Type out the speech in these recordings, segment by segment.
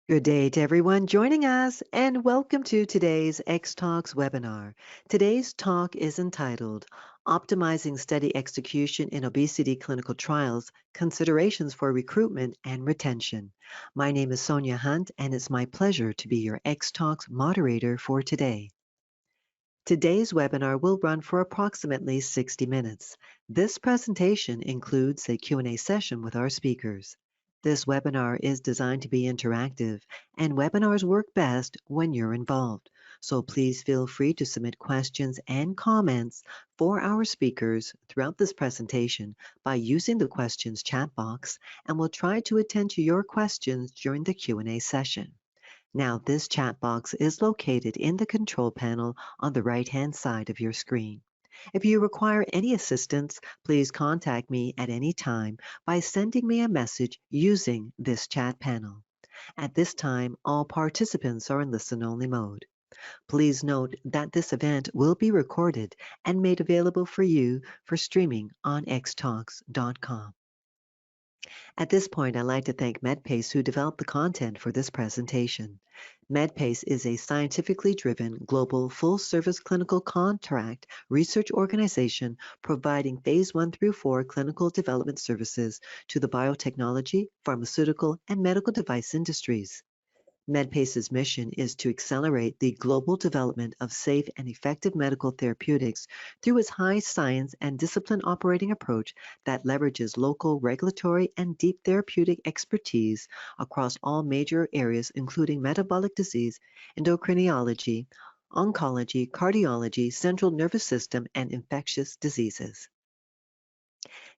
Good day to everyone joining us, and welcome to today's X Talks webinar. Today's talk is entitled Optimizing Study Execution in Obesity Clinical Trials Considerations for Recruitment and Retention. My name is Sonia Hunt, and it's my pleasure to be your X Talks moderator for today. Today's webinar will run for approximately 60 minutes. This presentation includes a Q&A session with our speakers. This webinar is designed to be interactive, and webinars work best when you're involved. So please feel free to submit questions and comments for our speakers throughout this presentation by using the questions chat box, and we'll try to attend to your questions during the Q&A session. Now, this chat box is located in the control panel on the right-hand side of your screen. If you require any assistance, please contact me at any time by sending me a message using this chat panel. At this time, all participants are in listen-only mode. Please note that this event will be recorded and made available for you for streaming on xtalks.com. At this point, I'd like to thank Medpace who developed the content for this presentation. Medpace is a scientifically driven global full-service clinical contract research organization providing phase 1 through 4 clinical development services to the biotechnology, pharmaceutical, and medical device industries. Medpace's mission is to accelerate the global development of safe and effective medical therapeutics through its high science and discipline operating approach that leverages local regulatory and deep therapeutic expertise across all major areas, including metabolic disease, endocrinology, oncology, cardiology, central nervous system, and infectious diseases.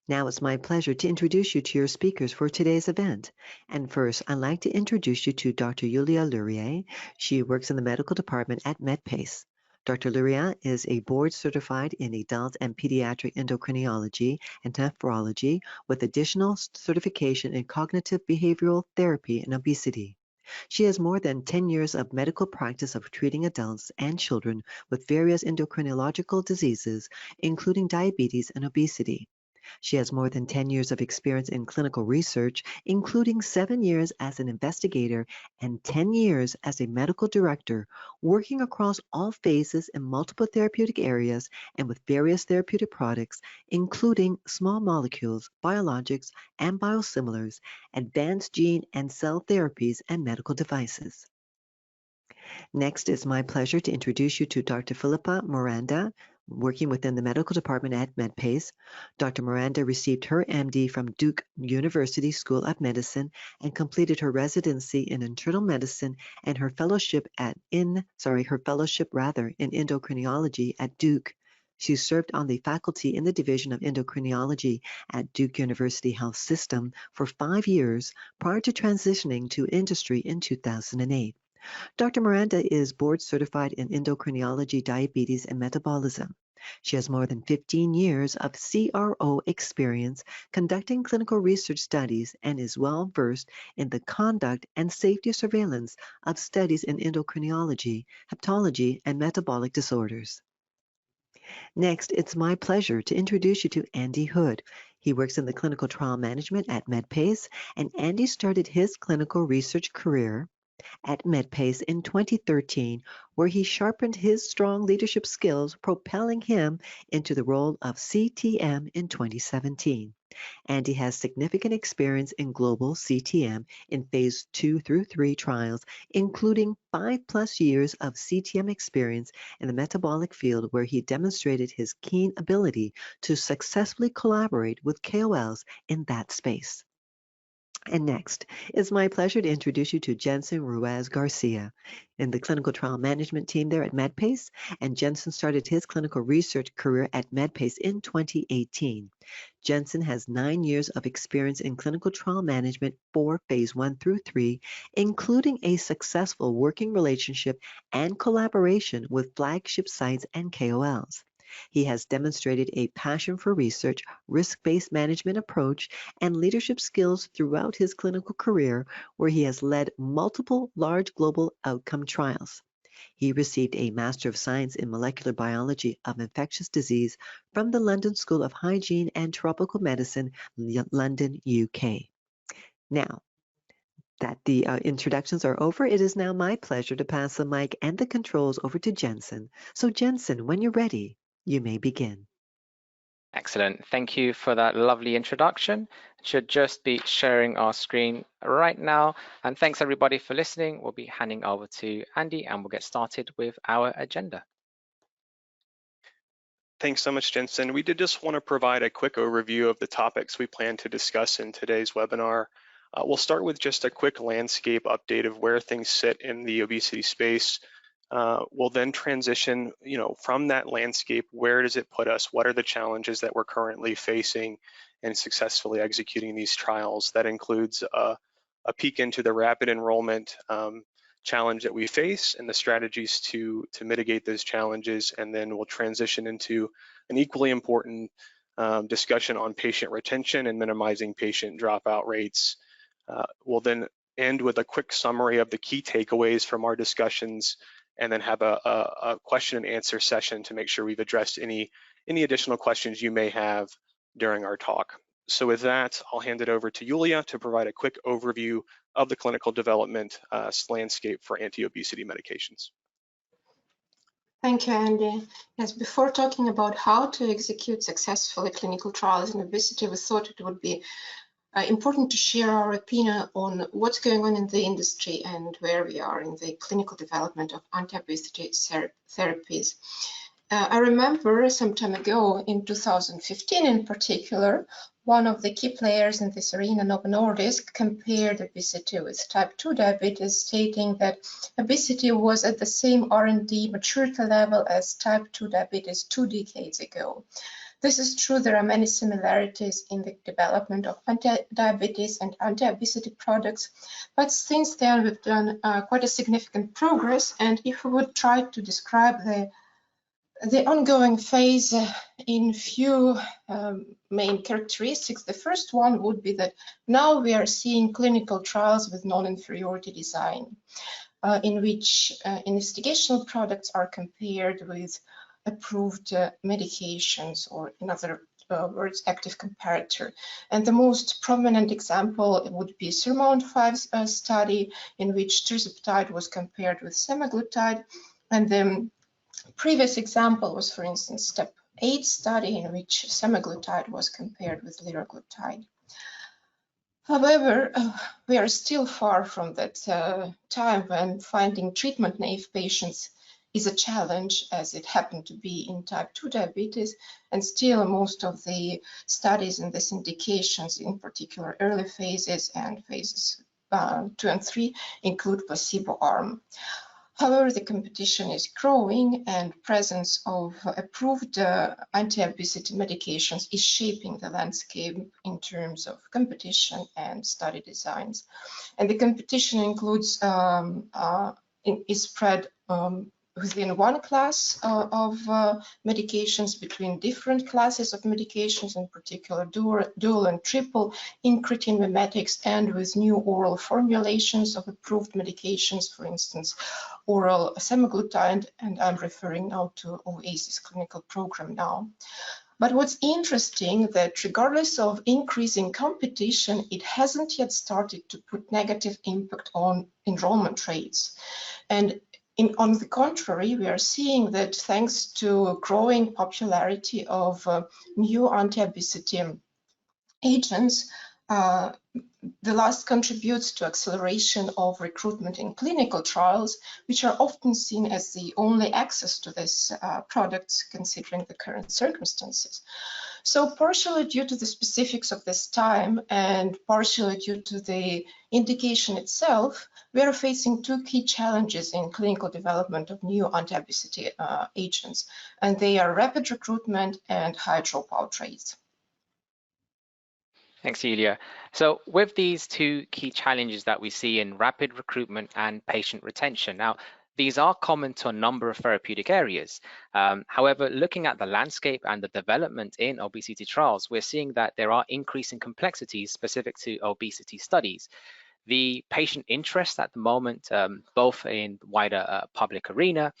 Now it's my pleasure to introduce you to your speakers for today's event. And first, I'd like to introduce you to Dr. Yulia Luria. She works in the medical department at Medpace. Dr. Luria is a board certified in adult and pediatric endocrinology and nephrology with additional certification in cognitive behavioral therapy and obesity. She has more than 10 years of medical practice of treating adults and children with various endocrinological diseases, including diabetes and obesity. She has more than 10 years of experience in clinical research, including 7 years as an investigator and 10 years as a medical director, working across all phases in multiple therapeutic areas and with various therapeutic products, including small molecules, biologics, and biosimilars, advanced gene and cell therapies, and medical devices. Next, it's my pleasure to introduce you to Dr. Philippa Miranda, working within the medical department at Medpace. Dr. Miranda received her MD from Duke University School of Medicine and completed her residency in internal medicine and her fellowship in endocrinology at Duke. She served on the faculty in the Division of Endocrinology at Duke University Health System for 5 years prior to transitioning to industry in 2008. Dr. Miranda is board certified in endocrinology, diabetes, and metabolism. She has more than 15 years of CRO experience conducting clinical research studies and is well versed in the conduct and safety surveillance of studies in endocrinology, hepatology, and metabolic disorders. Next, it's my pleasure to introduce you to Andy Hood. He works in the clinical trial management at Medpace, and Andy started his clinical research career at Medpace in 2013, where he sharpened his strong leadership skills, propelling him into the role of CTM in 2017. And he has significant experience in global CTM in phase 2 through 3 trials, including 5+ years of CTM experience in the metabolic field, where he demonstrated his keen ability to successfully collaborate with KOLs in that space. And next, it's my pleasure to introduce you to Jensen Reyes Garcia in the clinical trial management team there at Medpace. And Jensen started his clinical research career at Medpace in 2018. Jensen has 9 years of experience in clinical trial management for phase 1 through 3, including a successful working relationship and collaboration with flagship sites and KOLs. He has demonstrated a passion for research, risk-based management approach, and leadership skills throughout his clinical career, where he has led multiple large global outcome trials. He received a Master of Science in Molecular Biology of Infectious Disease from the London School of Hygiene and Tropical Medicine, London, UK. Now, that the introductions are over, it is now my pleasure to pass the mic and the controls over to Jensen. So Jensen, when you're ready, you may begin. Excellent. Thank you for that lovely introduction. Should just be sharing our screen right now. And thanks everybody for listening. We'll be handing over to Andy and we'll get started with our agenda. Thanks so much, Jensen. We did just want to provide a quick overview of the topics we plan to discuss in today's webinar. We'll start with just a quick landscape update of where things sit in the obesity space. We'll then transition, from that landscape, where does it put us? What are the challenges that we're currently facing in successfully executing these trials? That includes a peek into the rapid enrollment challenge that we face and the strategies to mitigate those challenges, and then we'll transition into an equally important discussion on patient retention and minimizing patient dropout rates. We'll then end with a quick summary of the key takeaways from our discussions, and then have a question and answer session to make sure we've addressed any additional questions you may have during our talk. So with that, I'll hand it over to Yulia to provide a quick overview of the clinical development landscape for anti-obesity medications. Thank you, Andy. Yes, before talking about how to execute successfully clinical trials in obesity, we thought it would be important to share our opinion on what's going on in the industry and where we are in the clinical development of anti-obesity therapies. I remember some time ago, in 2015 in particular, one of the key players in this arena, Novo Nordisk, compared obesity with type 2 diabetes, stating that obesity was at the same R&D maturity level as type 2 diabetes 2 decades ago. This is true. There are many similarities in the development of anti-diabetes and anti-obesity products, but since then we've done quite a significant progress. And if we would try to describe the ongoing phase in few main characteristics, the first one would be that now we are seeing clinical trials with non-inferiority design, in which investigational products are compared with approved medications, or in other words, active comparator. And the most prominent example would be SURMOUNT-5 study, in which tirzepatide was compared with semaglutide, and the previous example was, for instance, STEP 8 study, in which semaglutide was compared with liraglutide. However, we are still far from that time when finding treatment-naive patients is a challenge, as it happened to be in type 2 diabetes, and still most of the studies in this indications, in particular early phases and phases 2 and 3, include placebo arm. However, the competition is growing, and presence of approved anti-obesity medications is shaping the landscape in terms of competition and study designs. And the competition includes is spread within one class of medications, between different classes of medications, in particular dual and triple incretin mimetics, and with new oral formulations of approved medications, for instance, oral semaglutide, and I'm referring now to OASIS clinical program now. But what's interesting, that regardless of increasing competition, it hasn't yet started to put negative impact on enrollment rates. And on the contrary, we are seeing that thanks to growing popularity of new anti-obesity agents, the last contributes to acceleration of recruitment in clinical trials, which are often seen as the only access to these products, considering the current circumstances. So partially due to the specifics of this time and partially due to the indication itself, we are facing two key challenges in clinical development of new anti-obesity agents, and they are rapid recruitment and high dropout rates. Thanks, Yulia. So with these two key challenges that we see in rapid recruitment and patient retention, now these are common to a number of therapeutic areas. However, looking at the landscape and the development in obesity trials, we're seeing that there are increasing complexities specific to obesity studies. The patient interest at the moment, both in wider public arena,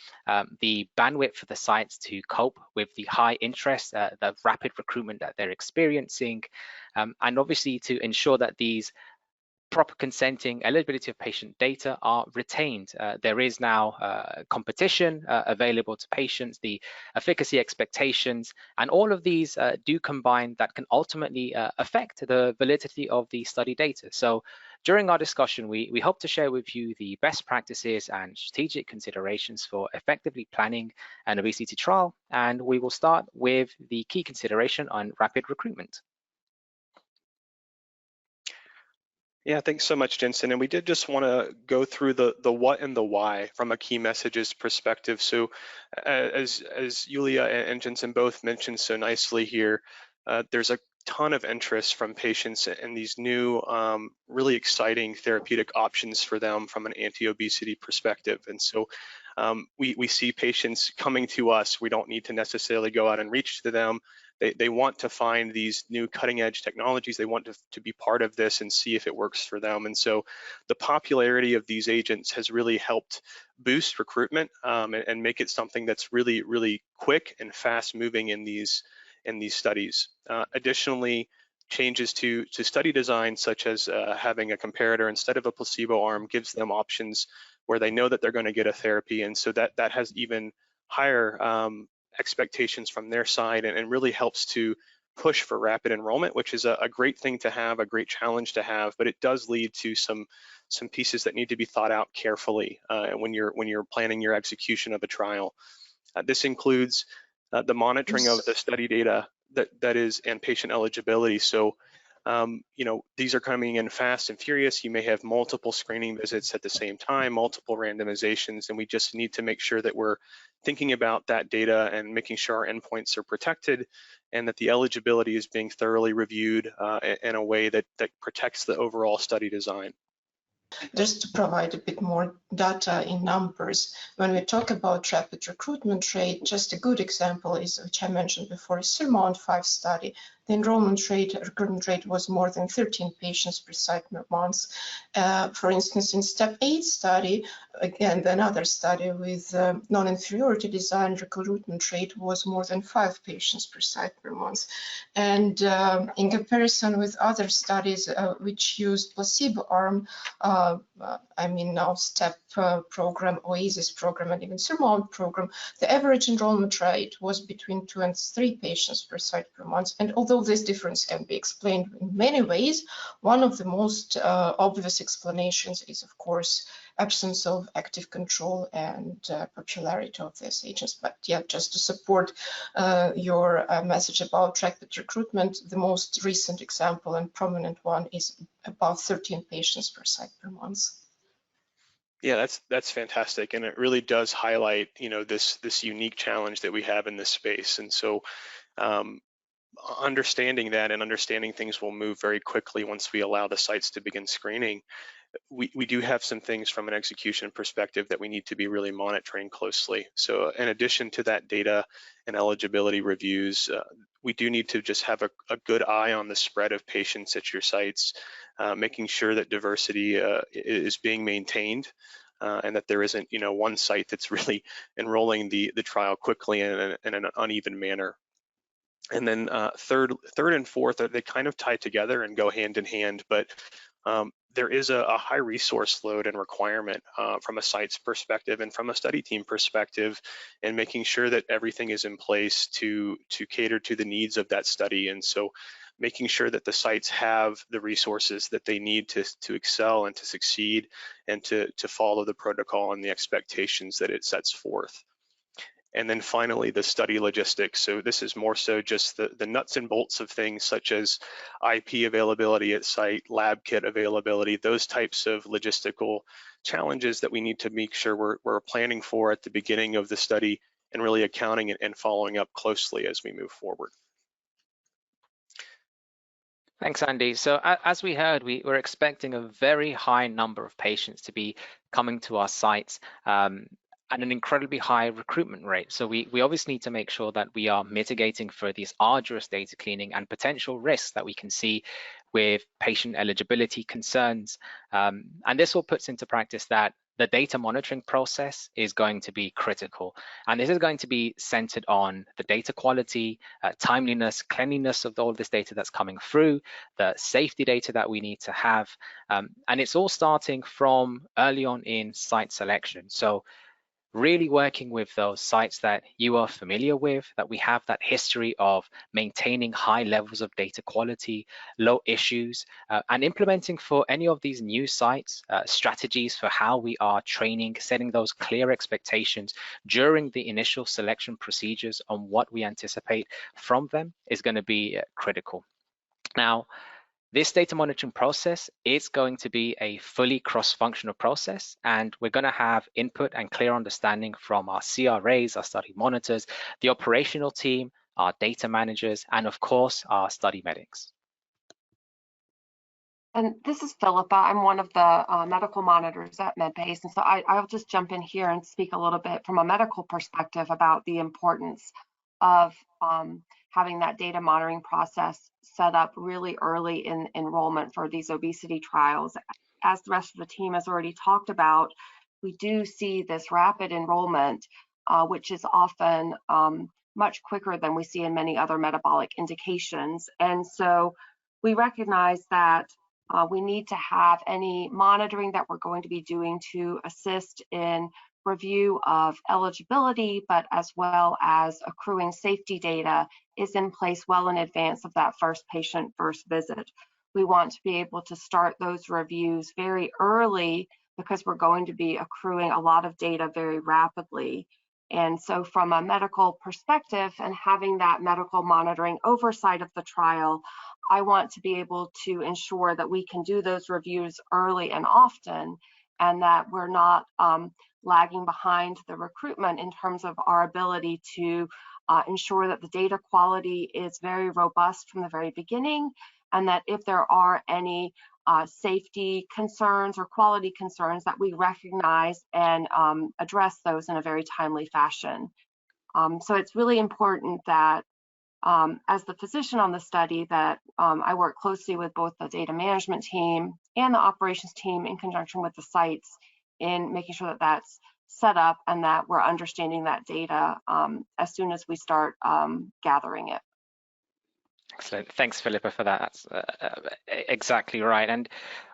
the bandwidth for the sites to cope with the high interest, the rapid recruitment that they're experiencing, and obviously to ensure that these proper consenting, eligibility of patient data are retained. There is now competition available to patients, the efficacy expectations, and all of these do combine that can ultimately affect the validity of the study data. So during our discussion, we hope to share with you the best practices and strategic considerations for effectively planning an obesity trial, and we will start with the key consideration on rapid recruitment. Yeah, thanks so much, Jensen. And we did just want to go through the what and the why from a key messages perspective. So as Yulia and Jensen both mentioned so nicely here, there's a ton of interest from patients in these new, really exciting therapeutic options for them from an anti-obesity perspective. And so we see patients coming to us. We don't need to necessarily go out and reach to them. They want to find these new cutting edge technologies. They want to be part of this and see if it works for them. And so the popularity of these agents has really helped boost recruitment and make it something that's really, really quick and fast moving in these studies. Additionally, changes to study design, such as having a comparator instead of a placebo arm, gives them options where they know that they're going to get a therapy. And so that has even higher expectations from their side and really helps to push for rapid enrollment, which is a great thing to have, a great challenge to have, but it does lead to some pieces that need to be thought out carefully when you're planning your execution of a trial. This includes the monitoring of the study data that is and patient eligibility. So these are coming in fast and furious. You may have multiple screening visits at the same time, multiple randomizations, and we just need to make sure that we're thinking about that data and making sure our endpoints are protected and that the eligibility is being thoroughly reviewed in a way that protects the overall study design. Just to provide a bit more data in numbers, when we talk about rapid recruitment rate, just a good example is, which I mentioned before, is SURMOUNT-5 study. The enrollment rate, recruitment rate was more than 13 patients per site per month. For instance, in STEP 8 study, again, another study with non-inferiority design, recruitment rate was more than 5 patients per site per month. And in comparison with other studies which used placebo arm, I mean now STEP program, OASIS program, and even SURMOUNT program, the average enrollment rate was between 2 and 3 patients per site per month. And although this difference can be explained in many ways, one of the most obvious explanations is, of course, absence of active control and popularity of these agents. But yeah, just to support your message about rapid recruitment, the most recent example and prominent one is about 13 patients per site per month. Yeah, that's fantastic, and it really does highlight, this unique challenge that we have in this space. And so, understanding that and understanding things will move very quickly once we allow the sites to begin screening. We do have some things from an execution perspective that we need to be really monitoring closely. So in addition to that data and eligibility reviews, we do need to just have a good eye on the spread of patients at your sites, making sure that diversity is being maintained and that there isn't one site that's really enrolling the trial quickly in an uneven manner. And then third and fourth, they kind of tie together and go hand in hand, but there is a high resource load and requirement from a site's perspective and from a study team perspective, and making sure that everything is in place to cater to the needs of that study. And so making sure that the sites have the resources that they need to excel and to succeed and to follow the protocol and the expectations that it sets forth. And then finally, the study logistics. So this is more so just the nuts and bolts of things such as IP availability at site, lab kit availability, those types of logistical challenges that we need to make sure we're planning for at the beginning of the study and really accounting and following up closely as we move forward. Thanks, Andy. So as we heard, we're expecting a very high number of patients to be coming to our sites at an incredibly high recruitment rate. So we obviously need to make sure that we are mitigating for these arduous data cleaning and potential risks that we can see with patient eligibility concerns. And this all puts into practice that the data monitoring process is going to be critical. And this is going to be centered on the data quality, timeliness, cleanliness of all this data that's coming through, the safety data that we need to have. And it's all starting from early on in site selection. So really working with those sites that you are familiar with, that we have that history of maintaining high levels of data quality, low issues, and implementing for any of these new sites, strategies for how we are training, setting those clear expectations during the initial selection procedures on what we anticipate from them is going to be critical. Now, this data monitoring process is going to be a fully cross-functional process, and we're going to have input and clear understanding from our CRAs, our study monitors, the operational team, our data managers, and of course, our study medics. And this is Philippa. I'm one of the medical monitors at Medpace. And so I'll just jump in here and speak a little bit from a medical perspective about the importance of having that data monitoring process set up really early in enrollment for these obesity trials. As the rest of the team has already talked about, we do see this rapid enrollment, which is often much quicker than we see in many other metabolic indications. And so we recognize that we need to have any monitoring that we're going to be doing to assist in review of eligibility, but as well as accruing safety data is in place well in advance of that first patient first visit. We want to be able to start those reviews very early because we're going to be accruing a lot of data very rapidly. And so from a medical perspective and having that medical monitoring oversight of the trial, I want to be able to ensure that we can do those reviews early and often, and that we're not lagging behind the recruitment in terms of our ability to ensure that the data quality is very robust from the very beginning, and that if there are any safety concerns or quality concerns, that we recognize and address those in a very timely fashion. So it's really important that as the physician on the study that I work closely with both the data management team and the operations team in conjunction with the sites in making sure that that's set up and that we're understanding that data as soon as we start gathering it. Excellent. Thanks, Philippa, for that. That's exactly right. And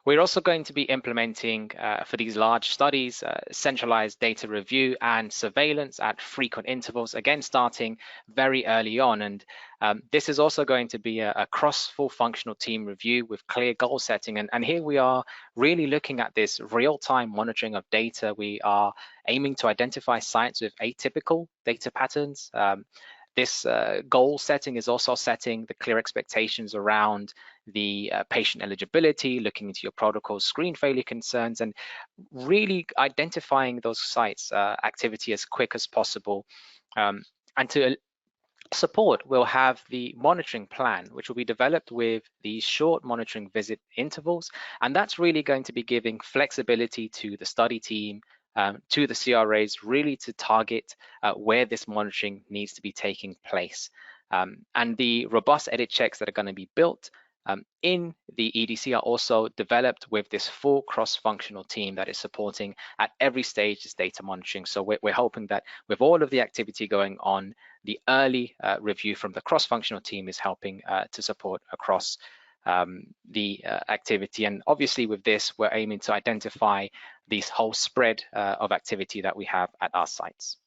we're also going to be implementing for these large studies, centralized data review and surveillance at frequent intervals, again, starting very early on. And this is also going to be a cross-full functional team review with clear goal setting. And here we are really looking at this real-time monitoring of data. We are aiming to identify sites with atypical data patterns. This goal setting is also setting the clear expectations around the patient eligibility, looking into your protocol, screen failure concerns, and really identifying those sites activity as quick as possible. And to support, we'll have the monitoring plan, which will be developed with these short monitoring visit intervals. And that's really going to be giving flexibility to the study team, to the CRAs, really to target where this monitoring needs to be taking place. And the robust edit checks that are going to be built in the EDC are also developed with this full cross-functional team that is supporting at every stage this data monitoring. So we're hoping that with all of the activity going on, the early review from the cross-functional team is helping to support across the activity. And obviously with this, we're aiming to identify this whole spread of activity that we have at our sites.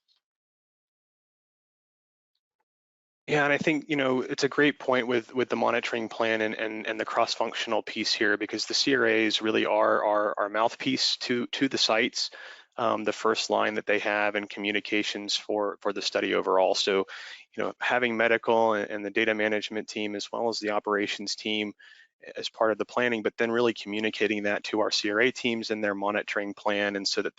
Yeah, and I think, you know, it's a great point with the monitoring plan and the cross-functional piece here, because the CRAs really are our mouthpiece to the sites, the first line that they have in communications for the study overall. So, you know, having medical and the data management team as well as the operations team as part of the planning, but then really communicating that to our CRA teams and their monitoring plan, and so that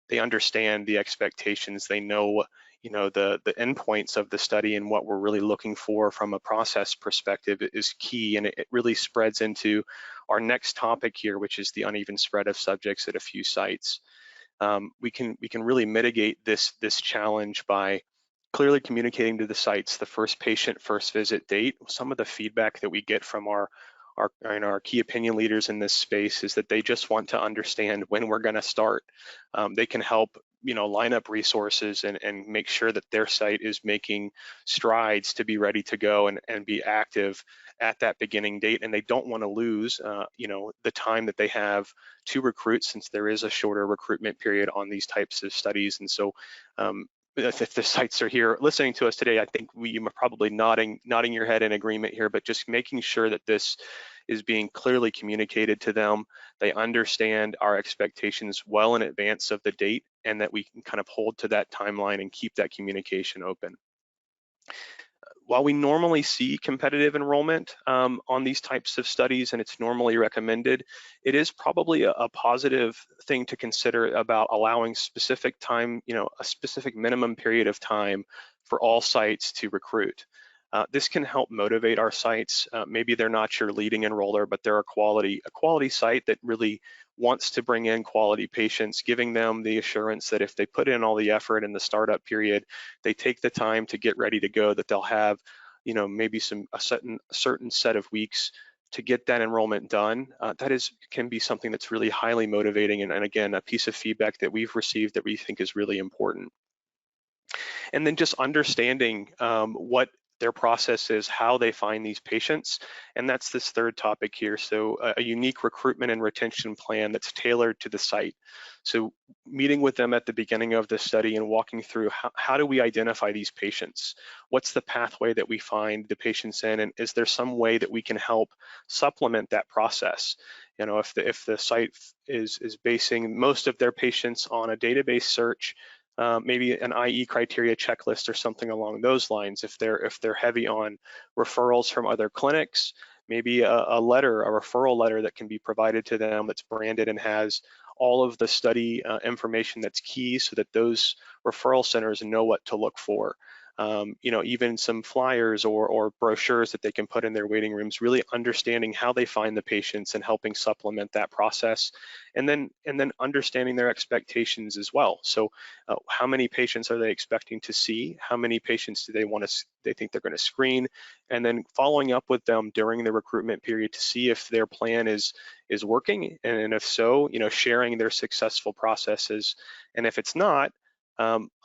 they understand the expectations, they know, you know, the endpoints of the study and what we're really looking for from a process perspective is key. And it really spreads into our next topic here, which is the uneven spread of subjects at a few sites. We can really mitigate this challenge by clearly communicating to the sites the first patient first visit date. Some of the feedback that we get from our our key opinion leaders in this space is that they just want to understand when we're going to start. They can help line up resources and make sure that their site is making strides to be ready to go and be active at that beginning date, and they don't want to lose the time that they have to recruit, since there is a shorter recruitment period on these types of studies. And so if the sites are here listening to us today, I think you are probably nodding your head in agreement here, but just making sure that this is being clearly communicated to them. They understand our expectations well in advance of the date, and that we can kind of hold to that timeline and keep that communication open. While we normally see competitive enrollment on these types of studies, and it's normally recommended, it is probably a positive thing to consider about allowing specific time, a specific minimum period of time for all sites to recruit. This can help motivate our sites. Maybe they're not your leading enroller, but they're a quality site that really wants to bring in quality patients, giving them the assurance that if they put in all the effort in the startup period, they take the time to get ready to go, that they'll have, maybe a certain set of weeks to get that enrollment done. Can be something that's really highly motivating, and again, a piece of feedback that we've received that we think is really important. And then just understanding what their process is, how they find these patients, and that's this third topic here. So a unique recruitment and retention plan that's tailored to the site. So meeting with them at the beginning of the study and walking through how do we identify these patients? What's the pathway that we find the patients in, and is there some way that we can help supplement that process? If the site is basing most of their patients on a database search, maybe an IE criteria checklist or something along those lines. If they're heavy on referrals from other clinics, maybe a referral letter that can be provided to them that's branded and has all of the study information that's key, so that those referral centers know what to look for. Even some flyers or brochures that they can put in their waiting rooms, really understanding how they find the patients and helping supplement that process. And then understanding their expectations as well. So how many patients are they expecting to see? How many patients do they think they're going to screen? And then following up with them during the recruitment period to see if their plan is working. And if so, sharing their successful processes. And if it's not,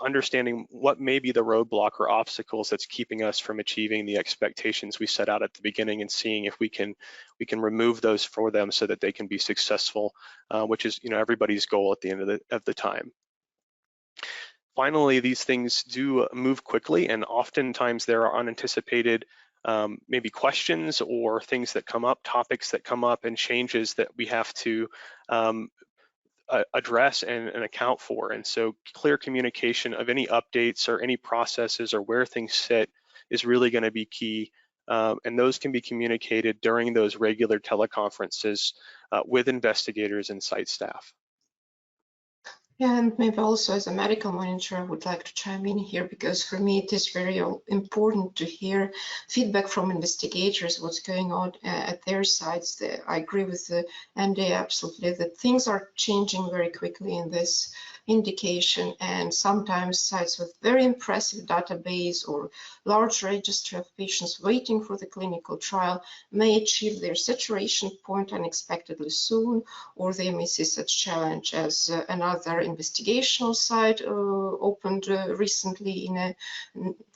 understanding what may be the roadblock or obstacles that's keeping us from achieving the expectations we set out at the beginning, and seeing if we can remove those for them so that they can be successful, which is everybody's goal at the end of the time. Finally, these things do move quickly, and oftentimes there are unanticipated maybe questions or things that come up, topics that come up, and changes that we have to address and account for. And so clear communication of any updates or any processes or where things sit is really going to be key. And those can be communicated during those regular teleconferences with investigators and site staff. And maybe also as a medical manager, I would like to chime in here, because for me it is very important to hear feedback from investigators, what's going on at their sites. I agree with Andy absolutely that things are changing very quickly in this indication, and sometimes sites with very impressive database or large registry of patients waiting for the clinical trial may achieve their saturation point unexpectedly soon, or they may see such challenge as another investigational site opened recently in a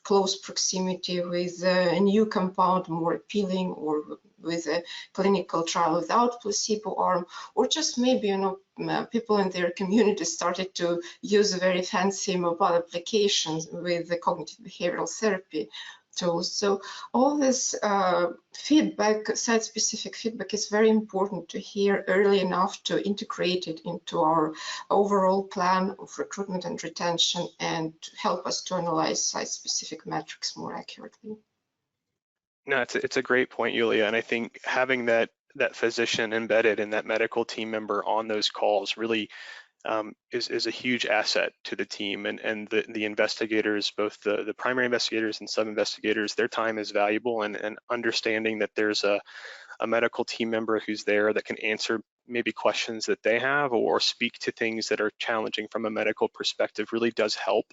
close proximity with a new compound more appealing, or with a clinical trial without placebo arm, or just maybe people in their community started to use very fancy mobile applications with the cognitive behavioral therapy tools. So all this feedback, site-specific feedback, is very important to hear early enough to integrate it into our overall plan of recruitment and retention, and to help us to analyze site-specific metrics more accurately. No, it's a great point, Yulia, and I think having that physician embedded and that medical team member on those calls really is a huge asset to the team, and the investigators, both the primary investigators and sub-investigators. Their time is valuable, and understanding that there's a medical team member who's there that can answer maybe questions that they have, or speak to things that are challenging from a medical perspective, really does help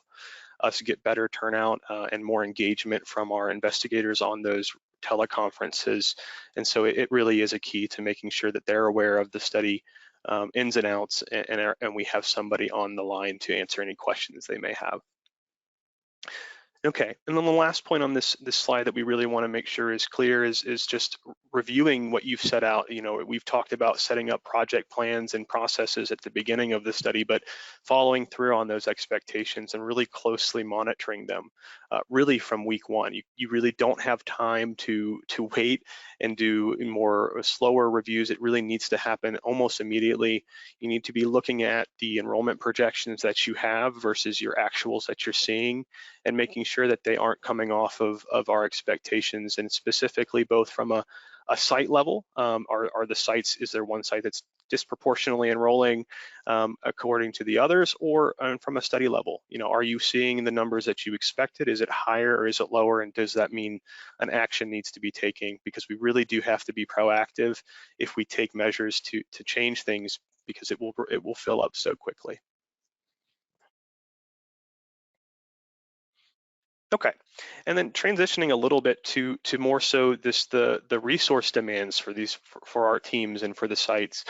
us get better turnout and more engagement from our investigators on those teleconferences. And so it really is a key to making sure that they're aware of the study ins and outs, and we have somebody on the line to answer any questions they may have. Okay, and then the last point on this slide that we really want to make sure is clear is just reviewing what you've set out. You know, we've talked about setting up project plans and processes at the beginning of the study, but following through on those expectations and really closely monitoring them, really from week one. You really don't have time to wait and do more slower reviews. It really needs to happen almost immediately. You need to be looking at the enrollment projections that you have versus your actuals that you're seeing, and making sure that they aren't coming off of our expectations, and specifically both from a site level. Are the sites, is there one site that's disproportionately enrolling according to the others, or from a study level? You know, are you seeing the numbers that you expected? Is it higher or is it lower? And does that mean an action needs to be taken? Because we really do have to be proactive if we take measures to change things, because it will fill up so quickly. Okay, and then transitioning a little bit to more so the resource demands for these for our teams and for the sites.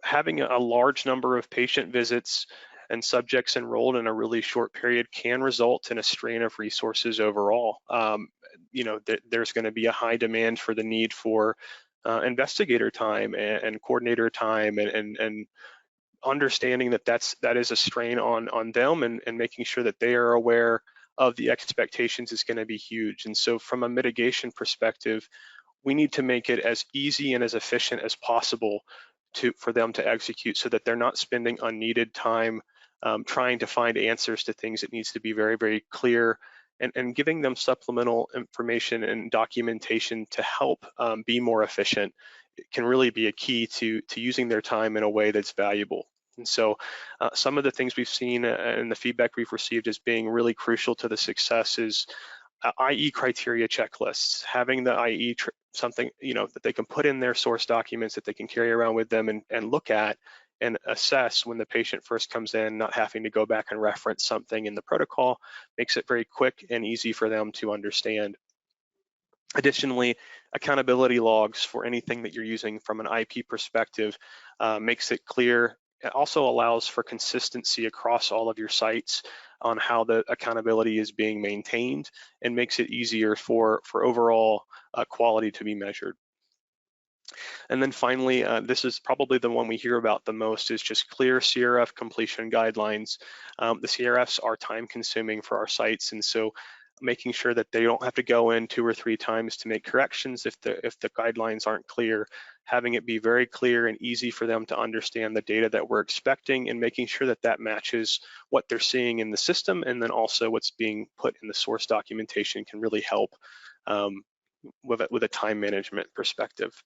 Having a large number of patient visits and subjects enrolled in a really short period can result in a strain of resources overall. You know, there's going to be a high demand for the need for investigator time and coordinator time, and understanding that is a strain on them, and making sure that they are aware of the expectations is going to be huge. And so from a mitigation perspective, we need to make it as easy and as efficient as possible for them to execute, so that they're not spending unneeded time trying to find answers to things. It needs to be very, very clear, and giving them supplemental information and documentation to help be more efficient. It can really be a key to using their time in a way that's valuable. And so some of the things we've seen and the feedback we've received as being really crucial to the success is IE criteria checklists, having the IE something, you know, that they can put in their source documents that they can carry around with them and look at and assess when the patient first comes in, not having to go back and reference something in the protocol. Makes it very quick and easy for them to understand. Additionally, accountability logs for anything that you're using from an IP perspective makes it clear. It also allows for consistency across all of your sites on how the accountability is being maintained, and makes it easier for overall quality to be measured. And then finally, this is probably the one we hear about the most, is just clear CRF completion guidelines. The CRFs are time consuming for our sites, and so making sure that they don't have to go in 2 or 3 times to make corrections if the guidelines aren't clear, having it be very clear and easy for them to understand the data that we're expecting, and making sure that that matches what they're seeing in the system, and then also what's being put in the source documentation can really help with a time management perspective.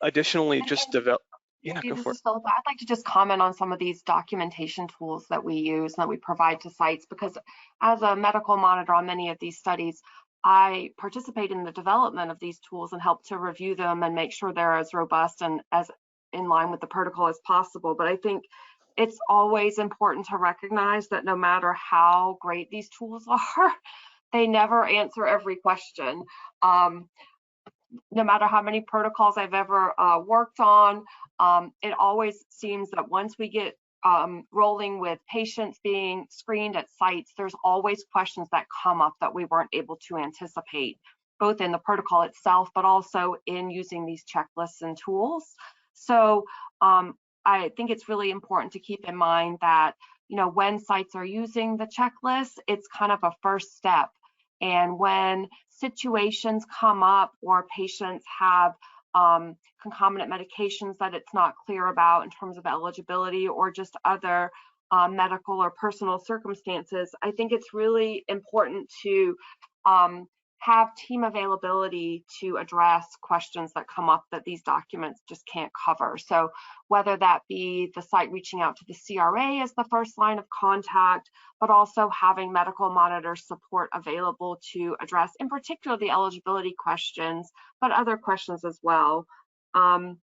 Additionally, just develop. Yeah, go for it. Philippa, I'd like to just comment on some of these documentation tools that we use and that we provide to sites, because as a medical monitor on many of these studies, I participate in the development of these tools and help to review them and make sure they're as robust and as in line with the protocol as possible. But I think it's always important to recognize that no matter how great these tools are, they never answer every question. No matter how many protocols I've ever worked on, it always seems that once we get rolling with patients being screened at sites, there's always questions that come up that we weren't able to anticipate, both in the protocol itself, but also in using these checklists and tools. So I think it's really important to keep in mind that, you know, when sites are using the checklist, it's kind of a first step. And when situations come up or patients have concomitant medications that it's not clear about in terms of eligibility, or just other medical or personal circumstances, I think it's really important to have team availability to address questions that come up that these documents just can't cover. So whether that be the site reaching out to the CRA as the first line of contact, but also having medical monitor support available to address, in particular, the eligibility questions, but other questions as well. And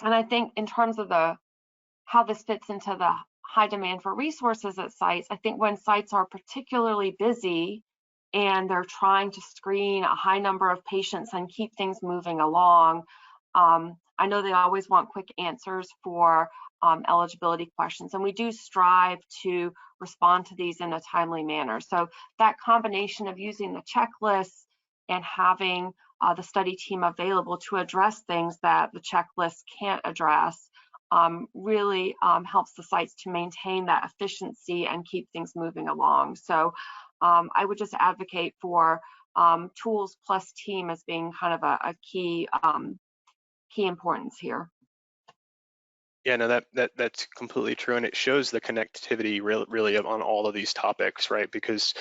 I think in terms of how this fits into the high demand for resources at sites, I think when sites are particularly busy, and they're trying to screen a high number of patients and keep things moving along. I know they always want quick answers for eligibility questions, and we do strive to respond to these in a timely manner. So that combination of using the checklists and having the study team available to address things that the checklist can't address really helps the sites to maintain that efficiency and keep things moving along. So I would just advocate for tools plus team as being kind of a key importance here. Yeah, no, that's completely true, and it shows the connectivity really on all of these topics, right? Because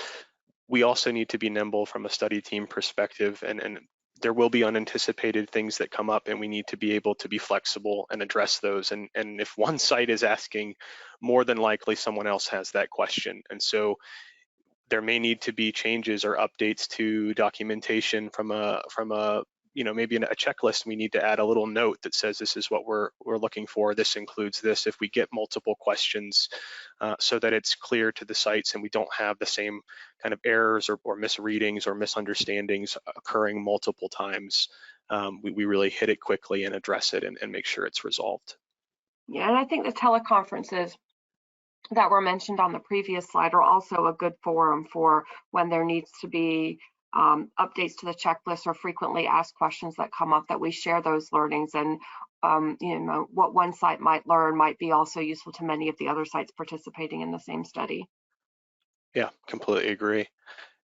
we also need to be nimble from a study team perspective, and there will be unanticipated things that come up, and we need to be able to be flexible and address those. And if one site is asking, more than likely someone else has that question, and so there may need to be changes or updates to documentation from a maybe in a checklist. We need to add a little note that says this is what we're looking for. This includes this if we get multiple questions, so that it's clear to the sites and we don't have the same kind of errors or misreadings or misunderstandings occurring multiple times. We really hit it quickly and address it and make sure it's resolved. Yeah, and I think the teleconferences that were mentioned on the previous slide are also a good forum for when there needs to be updates to the checklist or frequently asked questions that come up, that we share those learnings, and what one site might learn might be also useful to many of the other sites participating in the same study. Yeah, completely agree.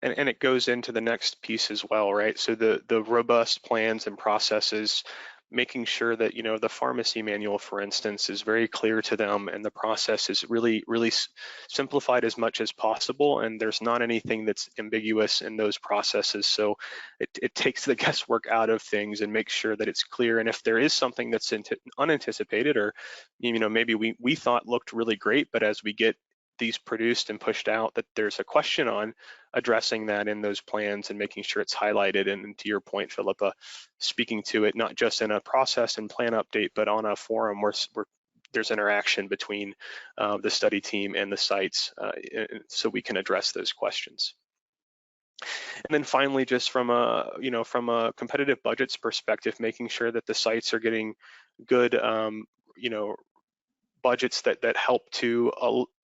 And it goes into the next piece as well, right? So the robust plans and processes, making sure that the pharmacy manual, for instance, is very clear to them, and the process is really simplified as much as possible, and there's not anything that's ambiguous in those processes. So it takes the guesswork out of things and makes sure that it's clear. And if there is something that's unanticipated, or maybe we thought looked really great, but as we get these produced and pushed out, that there's a question on, addressing that in those plans and making sure it's highlighted. And to your point, Philippa, speaking to it not just in a process and plan update, but on a forum where there's interaction between the study team and the sites, so we can address those questions. And then finally, just from a competitive budgets perspective, making sure that the sites are getting good budgets that help to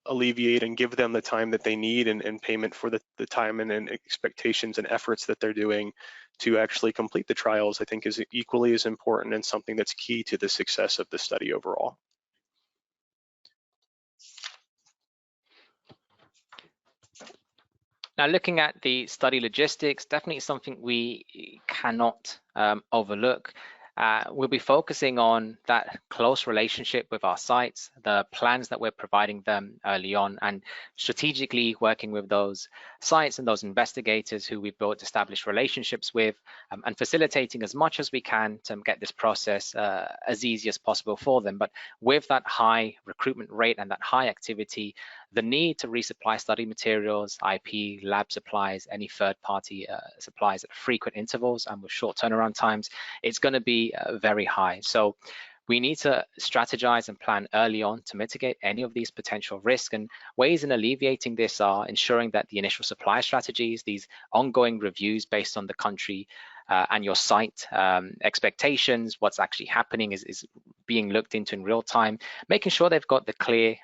alleviate and give them the time that they need and payment for the time and expectations and efforts that they're doing to actually complete the trials, I think is equally as important and something that's key to the success of the study overall. Now, looking at the study logistics, definitely something we cannot overlook. We'll be focusing on that close relationship with our sites, the plans that we're providing them early on, and strategically working with those sites and those investigators who we've built established relationships with, and facilitating as much as we can to get this process as easy as possible for them. But with that high recruitment rate and that high activity, the need to resupply study materials, IP, lab supplies, any third-party supplies at frequent intervals and with short turnaround times, it's going to be very high. So we need to strategize and plan early on to mitigate any of these potential risks. And ways in alleviating this are ensuring that the initial supply strategies, these ongoing reviews based on the country and your site expectations, what's actually happening is being looked into in real time, making sure they've got the clear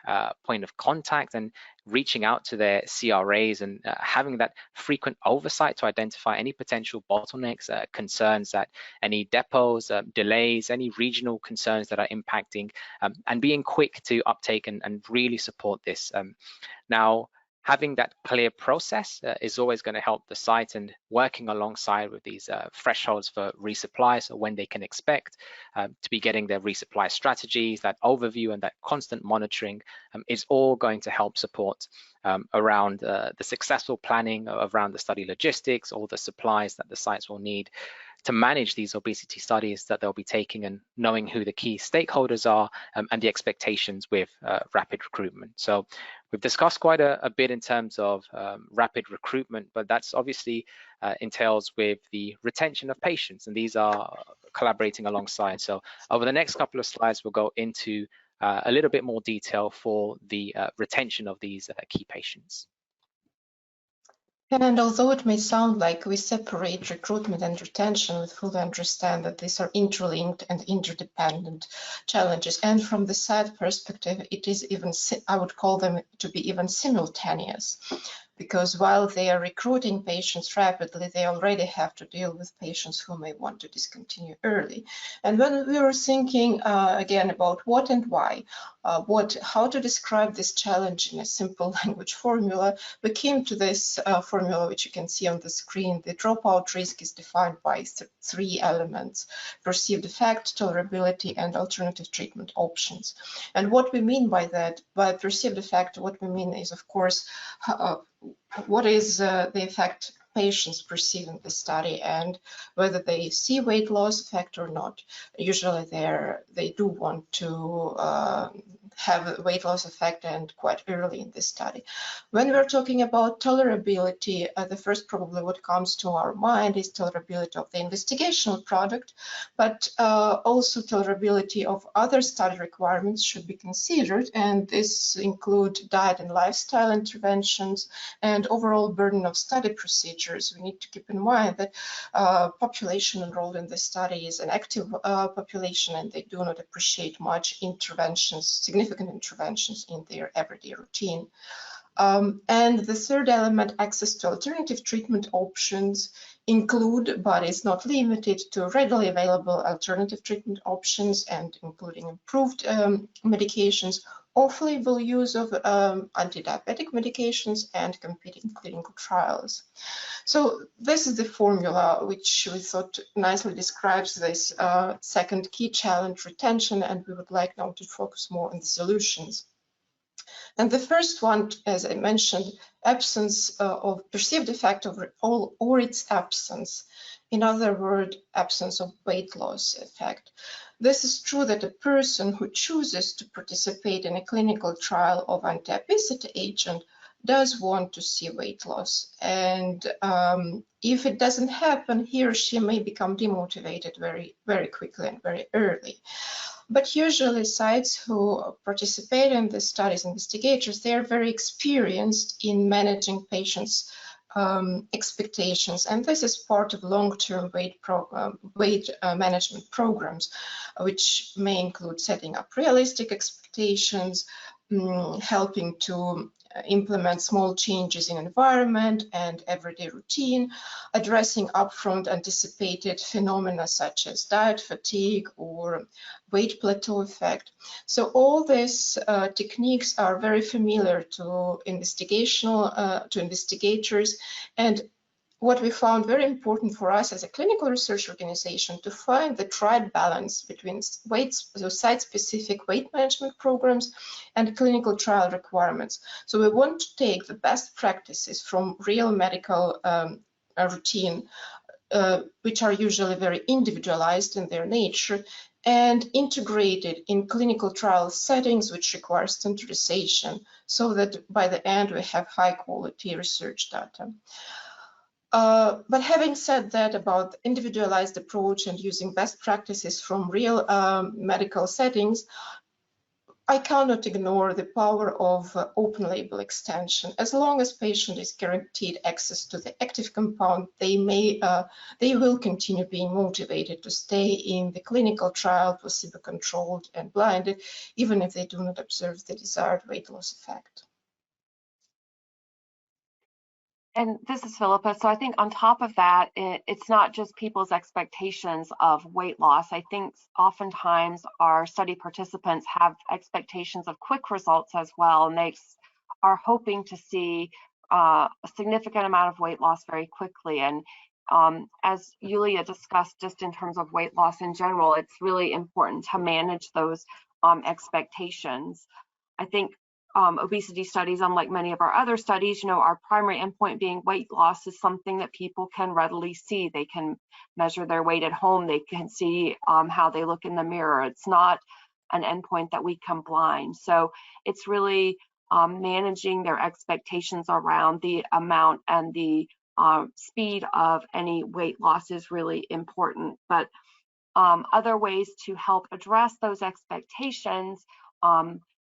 point of contact and reaching out to their CRAs and having that frequent oversight to identify any potential bottlenecks, concerns that any depots, delays, any regional concerns that are impacting, and being quick to uptake and really support this. Now, having that clear process is always going to help the site, and working alongside with these thresholds for resupply, so when they can expect to be getting their resupply strategies, that overview and that constant monitoring is all going to help support around the successful planning around the study logistics, all the supplies that the sites will need to manage these obesity studies that they'll be taking, and knowing who the key stakeholders are and the expectations with rapid recruitment. So we've discussed quite a bit in terms of rapid recruitment, but that's obviously entails with the retention of patients, and these are collaborating alongside. So over the next couple of slides, we'll go into a little bit more detail for the retention of these key patients. And although it may sound like we separate recruitment and retention, we fully understand that these are interlinked and interdependent challenges. And from the site perspective, it is even, I would call them to be even simultaneous, because while they are recruiting patients rapidly, they already have to deal with patients who may want to discontinue early. And when we were thinking again about what and why, how to describe this challenge in a simple language formula, we came to this formula, which you can see on the screen. The dropout risk is defined by three elements: perceived effect, tolerability, and alternative treatment options. And what we mean by that, by perceived effect, what we mean is, of course, what is the effect patients perceive in the study and whether they see weight loss effect or not. Usually they do want to have a weight loss effect, and quite early in the study. When we're talking about tolerability, the first probably what comes to our mind is tolerability of the investigational product, but also tolerability of other study requirements should be considered, and this include diet and lifestyle interventions and overall burden of study procedures. We need to keep in mind that population enrolled in this study is an active population, and they do not appreciate much interventions, significant interventions in their everyday routine. And the third element, access to alternative treatment options, include, but is not limited to, readily available alternative treatment options, and including improved medications, off-label use of anti-diabetic medications, and competing clinical trials. So this is the formula which we thought nicely describes this second key challenge, retention, and we would like now to focus more on the solutions. And the first one, as I mentioned, absence of perceived effect of all or its absence. In other words, absence of weight loss effect. This is true that a person who chooses to participate in a clinical trial of anti-obesity agent does want to see weight loss. And if it doesn't happen, he or she may become demotivated very, very quickly and very early. But usually sites who participate in the studies, investigators, they are very experienced in managing patients' expectations, and this is part of long-term weight management programs, which may include setting up realistic expectations, helping to implement small changes in environment and everyday routine, addressing upfront anticipated phenomena such as diet fatigue or weight plateau effect. So all these techniques are very familiar to investigators, and what we found very important for us as a clinical research organization to find the right balance between site-specific weight management programs and clinical trial requirements. So we want to take the best practices from real medical routine, which are usually very individualized in their nature, and integrated in clinical trial settings, which require standardization, so that by the end we have high quality research data. But having said that about individualized approach and using best practices from real medical settings, I cannot ignore the power of open label extension. As long as patient is guaranteed access to the active compound, they will continue being motivated to stay in the clinical trial, placebo-controlled and blinded, even if they do not observe the desired weight loss effect. And this is Philippa. So I think on top of that, it's not just people's expectations of weight loss. I think oftentimes our study participants have expectations of quick results as well, and they are hoping to see a significant amount of weight loss very quickly. And as Yulia discussed, just in terms of weight loss in general, it's really important to manage those expectations. I think obesity studies, unlike many of our other studies, our primary endpoint being weight loss is something that people can readily see. They can measure their weight at home. They can see how they look in the mirror. It's not an endpoint that we can blind. So it's really managing their expectations around the amount and the speed of any weight loss is really important. But other ways to help address those expectations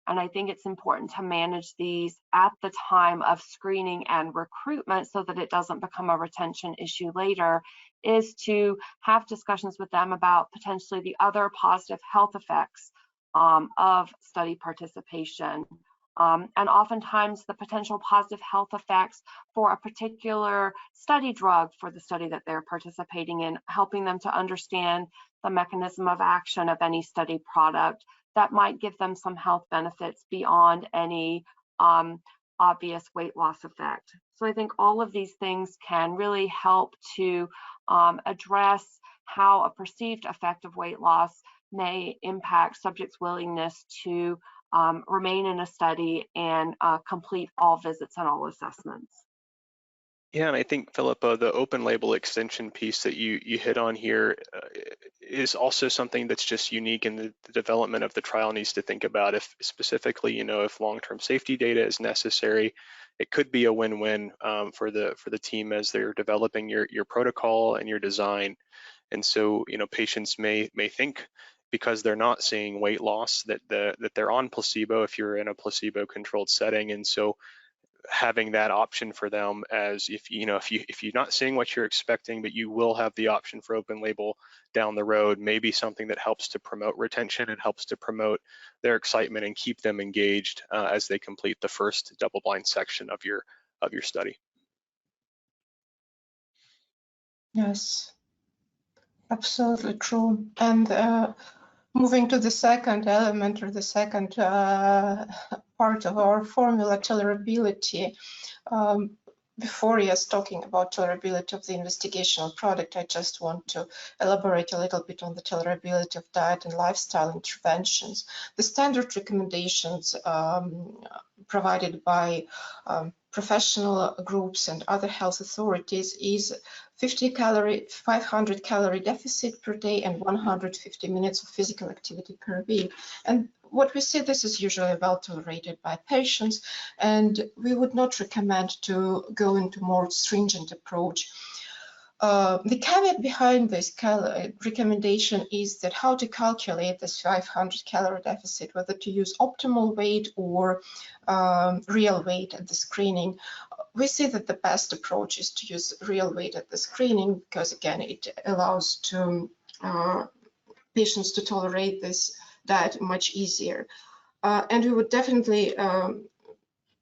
and I think it's important to manage these at the time of screening and recruitment so that it doesn't become a retention issue later, is to have discussions with them about potentially the other positive health effects of study participation. And oftentimes the potential positive health effects for a particular study drug for the study that they're participating in, helping them to understand the mechanism of action of any study product that might give them some health benefits beyond any obvious weight loss effect. So I think all of these things can really help to address how a perceived effect of weight loss may impact subjects' willingness to remain in a study and complete all visits and all assessments. Yeah, and I think, Philippa, the open label extension piece that you hit on here is also something that's just unique in the development of the trial needs to think about. If specifically, if long-term safety data is necessary, it could be a win-win for the team as they're developing your protocol and your design. And so, patients may think, because they're not seeing weight loss, that they're on placebo if you're in a placebo-controlled setting. And so having that option for them, as if you're not seeing what you're expecting, but you will have the option for open label down the road, may be something that helps to promote retention and helps to promote their excitement and keep them engaged as they complete the first double-blind section of your study. Yes, absolutely true. And moving to the second element, or the second part of our formula, tolerability. Before talking about tolerability of the investigational product, I just want to elaborate a little bit on the tolerability of diet and lifestyle interventions. The standard recommendations provided by professional groups and other health authorities is 500 calorie deficit per day and 150 minutes of physical activity per week. And what we see, this is usually well tolerated by patients, and we would not recommend to go into more stringent approach. The caveat behind this recommendation is that how to calculate this 500 calorie deficit, whether to use optimal weight or real weight at the screening. We see that the best approach is to use real weight at the screening, because again, it allows patients to tolerate this diet much easier. And we would definitely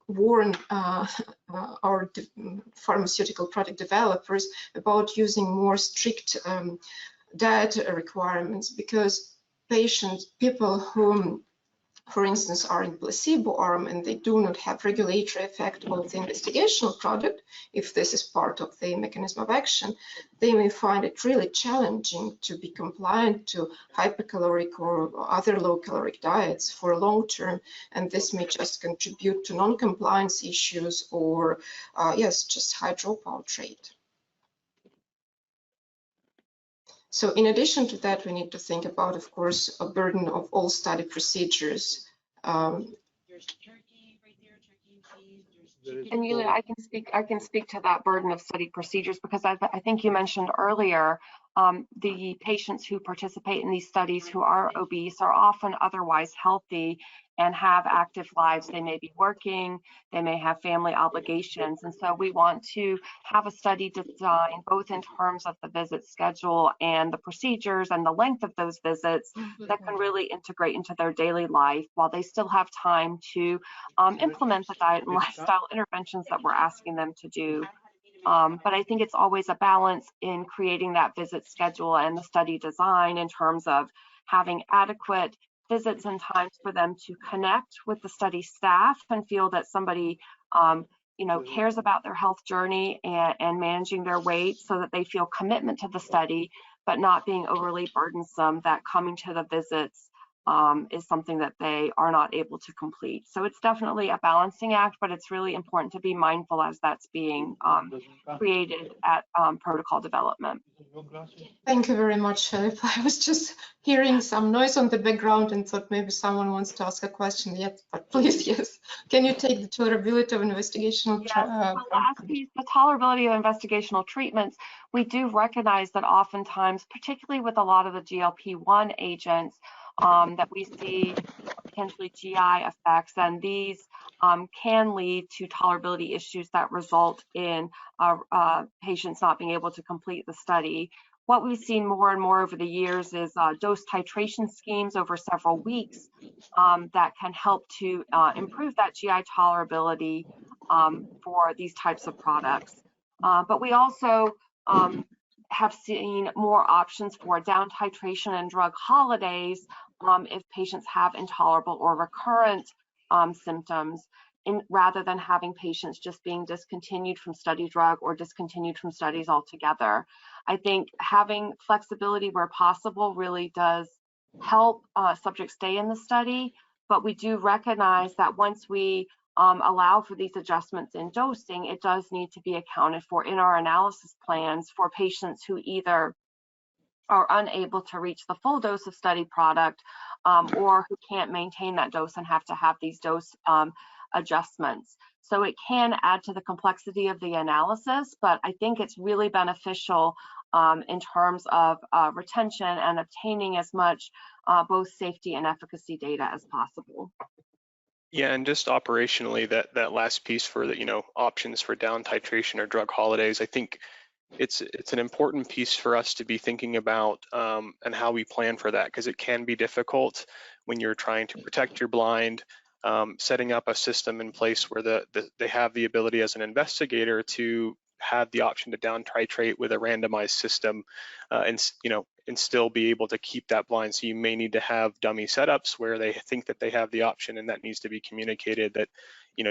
warn our pharmaceutical product developers about using more strict diet requirements, because people who, for instance, are in placebo arm and they do not have regulatory effect of the investigational product, if this is part of the mechanism of action, they may find it really challenging to be compliant to hypercaloric or other low-caloric diets for long term, and this may just contribute to non-compliance issues or, just high dropout rate. So in addition to that, we need to think about, of course, a burden of all study procedures. And Yulia, I can speak to that burden of study procedures, because I think you mentioned earlier the patients who participate in these studies who are obese are often otherwise healthy and have active lives. They may be working, they may have family obligations, and so we want to have a study design both in terms of the visit schedule and the procedures and the length of those visits that can really integrate into their daily life while they still have time to implement the diet and lifestyle interventions that we're asking them to do. But I think it's always a balance in creating that visit schedule and the study design in terms of having adequate visits and times for them to connect with the study staff and feel that somebody cares about their health journey and managing their weight, so that they feel commitment to the study, but not being overly burdensome, that coming to the visits is something that they are not able to complete. So it's definitely a balancing act, but it's really important to be mindful as that's being created at protocol development. Thank you very much, Philippa. I was just hearing some noise on the background and thought maybe someone wants to ask a question yet, but please, yes. Can you take the tolerability of investigational the last piece, the tolerability of investigational treatments. We do recognize that oftentimes, particularly with a lot of the GLP-1 agents, that we see potentially GI effects, and these can lead to tolerability issues that result in patients not being able to complete the study. What we've seen more and more over the years is dose titration schemes over several weeks that can help to improve that GI tolerability for these types of products. But we also have seen more options for down titration and drug holidays if patients have intolerable or recurrent symptoms, rather than having patients just being discontinued from study drug or discontinued from studies altogether. I think having flexibility where possible really does help subjects stay in the study, but we do recognize that once we allow for these adjustments in dosing, it does need to be accounted for in our analysis plans for patients who either are unable to reach the full dose of study product or who can't maintain that dose and have to have these dose adjustments. So it can add to the complexity of the analysis, but I think it's really beneficial in terms of retention and obtaining as much both safety and efficacy data as possible. Yeah, and just operationally, that last piece for the options for down titration or drug holidays, I think it's an important piece for us to be thinking about and how we plan for that, because it can be difficult when you're trying to protect your blind. Setting up a system in place where they have the ability as an investigator to have the option to down titrate with a randomized system and still be able to keep that blind. So you may need to have dummy setups where they think that they have the option, and that needs to be communicated that,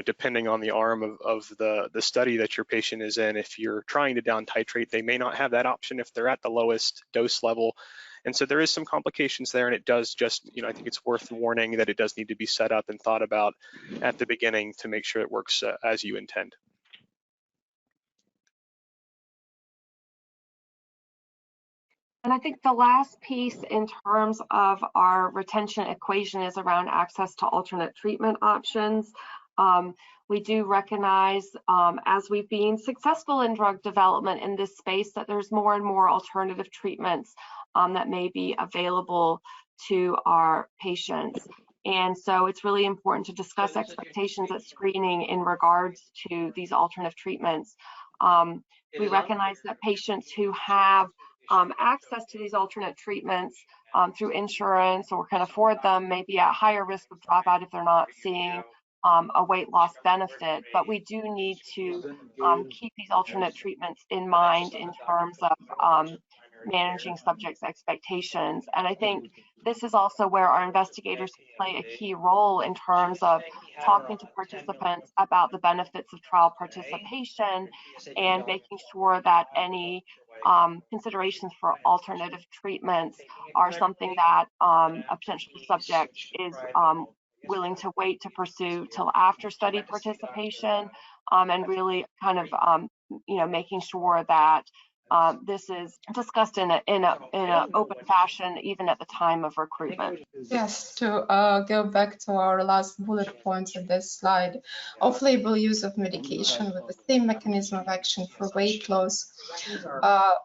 depending on the arm of the study that your patient is in, if you're trying to down titrate, they may not have that option if they're at the lowest dose level. And so there is some complications there, and it does just, I think it's worth warning that it does need to be set up and thought about at the beginning to make sure it works as you intend. And I think the last piece in terms of our retention equation is around access to alternate treatment options. We do recognize, as we've been successful in drug development in this space, that there's more and more alternative treatments that may be available to our patients. And so it's really important to discuss expectations at screening in regards to these alternative treatments. We recognize that patients who have access to these alternate treatments through insurance or can afford them may be at higher risk of dropout if they're not seeing a weight loss benefit. But we do need to keep these alternate treatments in mind in terms of managing subjects' expectations. And I think this is also where our investigators play a key role in terms of talking to participants about the benefits of trial participation and making sure that any considerations for alternative treatments are something that a potential subject is willing to wait to pursue till after study participation, and really kind of making sure that this is discussed in an open fashion, even at the time of recruitment. Yes, to go back to our last bullet points in this slide, off-label use of medication with the same mechanism of action for weight loss.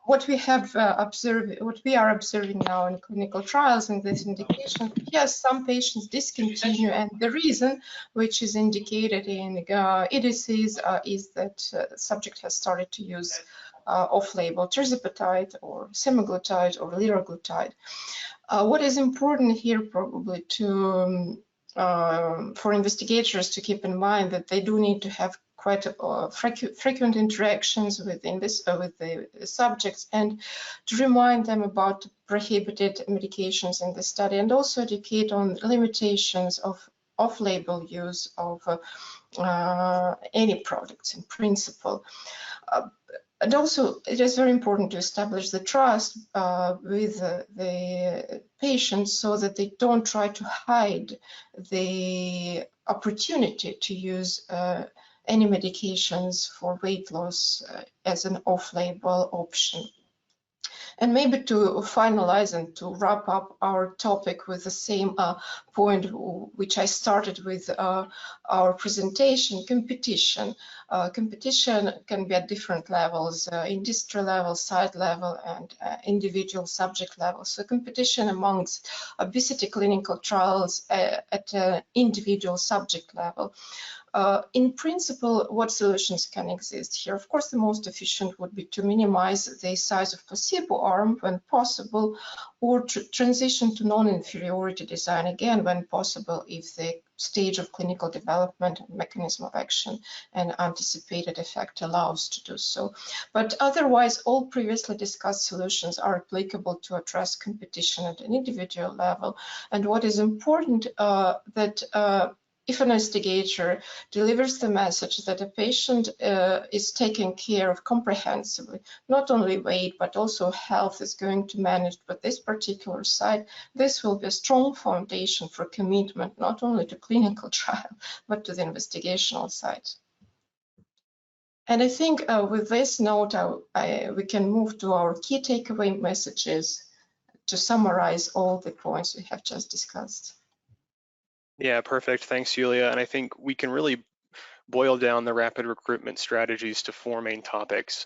What we are observing now in clinical trials in this indication, yes, some patients discontinue, and the reason, which is indicated in EDCs, is that the subject has started to use off-label tirzepatide or semaglutide or liraglutide. What is important here probably to for investigators to keep in mind that they do need to have quite frequent interactions with the subjects and to remind them about prohibited medications in the study, and also educate on limitations of off-label use of any products in principle. And also, it is very important to establish the trust with the patients so that they don't try to hide the opportunity to use any medications for weight loss as an off-label option. And maybe to finalize and to wrap up our topic with the same point which I started with our presentation, competition. Competition can be at different levels, industry level, site level, and individual subject level. So competition amongst obesity clinical trials at an individual subject level. In principle, what solutions can exist here? Of course, the most efficient would be to minimize the size of placebo arm when possible, or transition to non-inferiority design again when possible if the stage of clinical development, mechanism of action, and anticipated effect allows to do so. But otherwise, all previously discussed solutions are applicable to address competition at an individual level. And what is important that if an investigator delivers the message that a patient is taken care of comprehensively, not only weight, but also health is going to manage with this particular site, this will be a strong foundation for commitment, not only to clinical trial, but to the investigational site. And I think with this note, we can move to our key takeaway messages to summarize all the points we have just discussed. Yeah, perfect. Thanks, Yulia. And I think we can really boil down the rapid recruitment strategies to 4 main topics.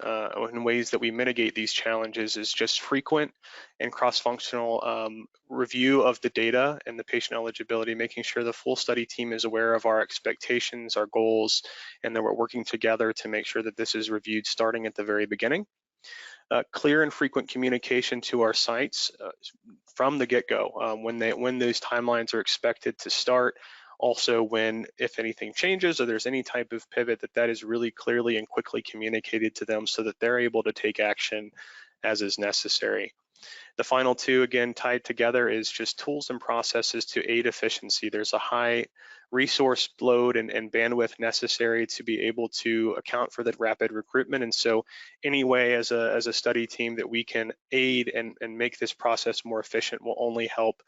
In ways that we mitigate these challenges is just frequent and cross-functional review of the data and the patient eligibility, making sure the full study team is aware of our expectations, our goals, and that we're working together to make sure that this is reviewed starting at the very beginning. Clear and frequent communication to our sites from the get-go when those timelines are expected to start. Also, when, if anything changes or there's any type of pivot, that is really clearly and quickly communicated to them so that they're able to take action as is necessary. The final 2, again, tied together, is just tools and processes to aid efficiency. There's a high resource load and bandwidth necessary to be able to account for that rapid recruitment. And so any way as a study team that we can aid and make this process more efficient will only help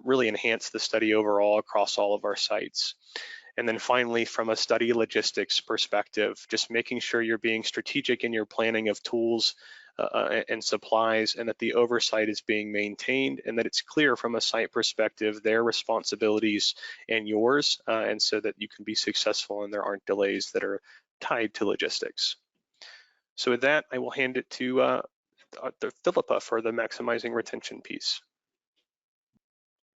really enhance the study overall across all of our sites. And then finally, from a study logistics perspective, just making sure you're being strategic in your planning of tools and supplies, and that the oversight is being maintained, and that it's clear from a site perspective their responsibilities and yours, and so that you can be successful and there aren't delays that are tied to logistics. So with that, I will hand it to Philippa for the maximizing retention piece.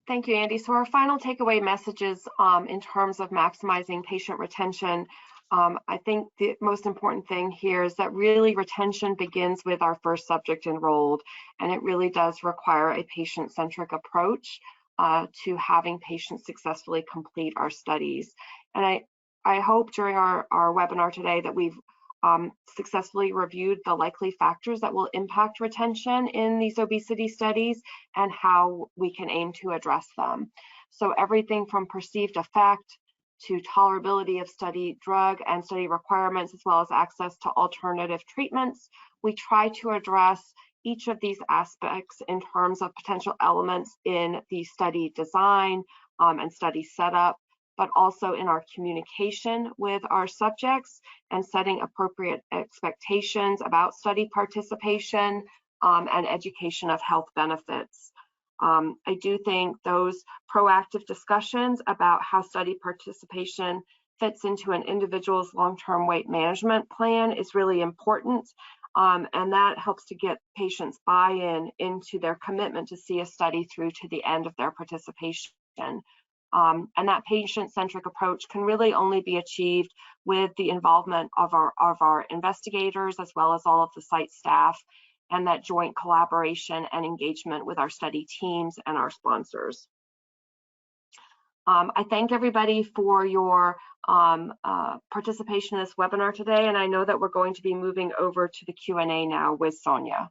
Thank you, Andy. So our final takeaway messages in terms of maximizing patient retention, I think the most important thing here is that really retention begins with our first subject enrolled, and it really does require a patient-centric approach to having patients successfully complete our studies. And I hope during our webinar today that we've successfully reviewed the likely factors that will impact retention in these obesity studies and how we can aim to address them. So everything from perceived effect to tolerability of study drug and study requirements, as well as access to alternative treatments. We try to address each of these aspects in terms of potential elements in the study design and study setup, but also in our communication with our subjects and setting appropriate expectations about study participation and education of health benefits. I do think those proactive discussions about how study participation fits into an individual's long-term weight management plan is really important, and that helps to get patients buy-in into their commitment to see a study through to the end of their participation. And that patient-centric approach can really only be achieved with the involvement of our investigators, as well as all of the site staff, and that joint collaboration and engagement with our study teams and our sponsors. I thank everybody for your participation in this webinar today, and I know that we're going to be moving over to the Q&A now with Sonia.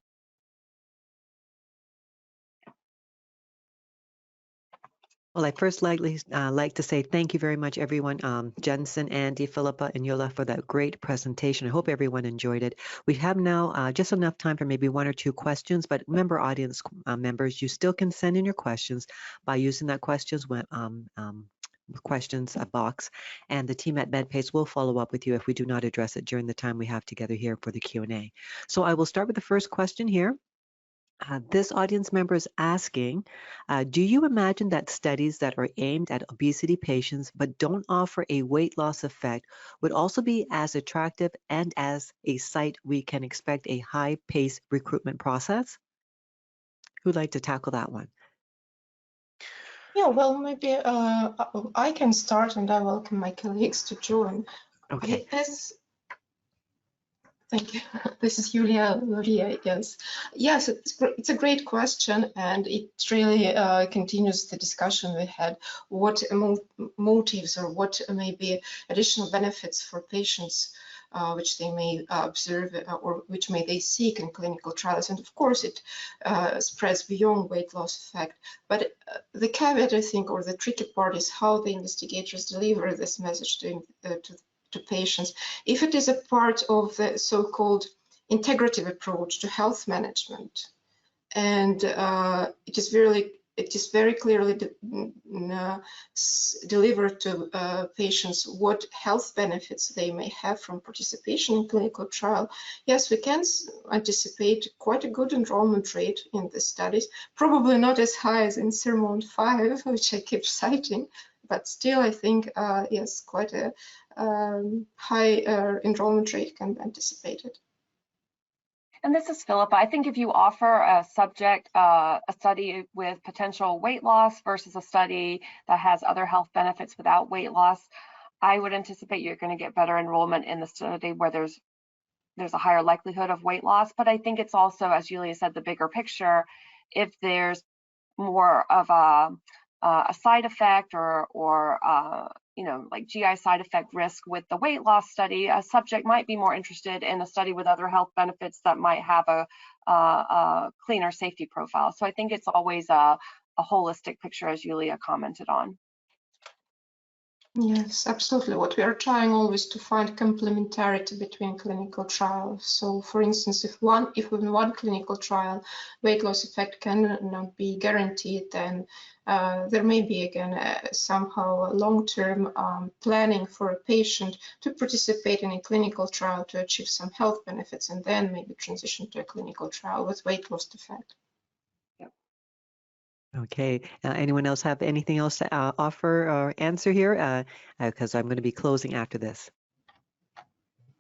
Well, I'd first like to say thank you very much, everyone, Jensen, Andy, Philippa, and Yulia, for that great presentation. I hope everyone enjoyed it. We have now just enough time for maybe 1 or 2 questions, but remember, audience members, you still can send in your questions by using that questions box, and the team at Medpace will follow up with you if we do not address it during the time we have together here for the Q&A. So I will start with the first question here. This audience member is asking, do you imagine that studies that are aimed at obesity patients but don't offer a weight loss effect would also be as attractive and as a site we can expect a high-paced recruitment process? Who'd like to tackle that one? Yeah, well, maybe I can start, and I welcome my colleagues to join. Okay. Thank you. This is Yulia Luria, yes. Yes, it's a great question, and it really continues the discussion we had. What motives or what may be additional benefits for patients which they may observe or which may they seek in clinical trials. And of course, it spreads beyond weight loss effect. But the caveat, I think, or the tricky part is how the investigators deliver this message to patients. If it is a part of the so-called integrative approach to health management, and it is very clearly delivered to patients what health benefits they may have from participation in clinical trial, yes, we can anticipate quite a good enrollment rate in the studies, probably not as high as in Sermon 5, which I keep citing, but still I think, yes, quite a high enrollment rate can be anticipated. And this is Philippa. I think if you offer a subject, a study with potential weight loss versus a study that has other health benefits without weight loss, I would anticipate you're going to get better enrollment in the study where there's a higher likelihood of weight loss. But I think it's also, as Julia said, the bigger picture. If there's more of a side effect or you know, like GI side effect risk with the weight loss study, a subject might be more interested in a study with other health benefits that might have a cleaner safety profile. So I think it's always a holistic picture, as Julia commented on. Yes, absolutely. What we are trying always to find complementarity between clinical trials. So, for instance, if in one clinical trial weight loss effect cannot be guaranteed, then there may be again somehow long-term planning for a patient to participate in a clinical trial to achieve some health benefits, and then maybe transition to a clinical trial with weight loss effect. Okay. Anyone else have anything else to offer or answer here? Because I'm going to be closing after this.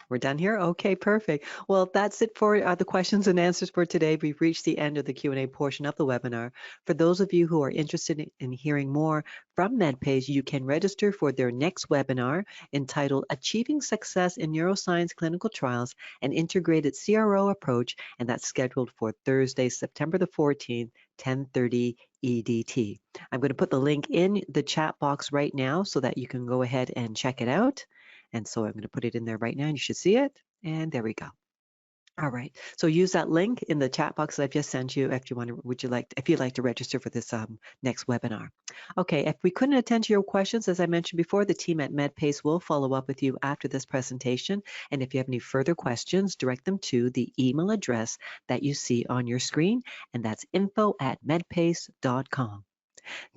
We're done here? Okay, perfect. Well, that's it for the questions and answers for today. We've reached the end of the Q&A portion of the webinar. For those of you who are interested in hearing more from Medpace, you can register for their next webinar entitled Achieving Success in Neuroscience Clinical Trials, an Integrated CRO Approach, and that's scheduled for Thursday, September the 14th, 10:30 EDT. I'm going to put the link in the chat box right now so that you can go ahead and check it out. And so I'm going to put it in there right now and you should see it. And there we go. All right. So use that link in the chat box that I've just sent you if you want to, if you'd like to register for this next webinar. Okay. If we couldn't attend to your questions, as I mentioned before, the team at Medpace will follow up with you after this presentation. And if you have any further questions, direct them to the email address that you see on your screen. And that's info@medpace.com.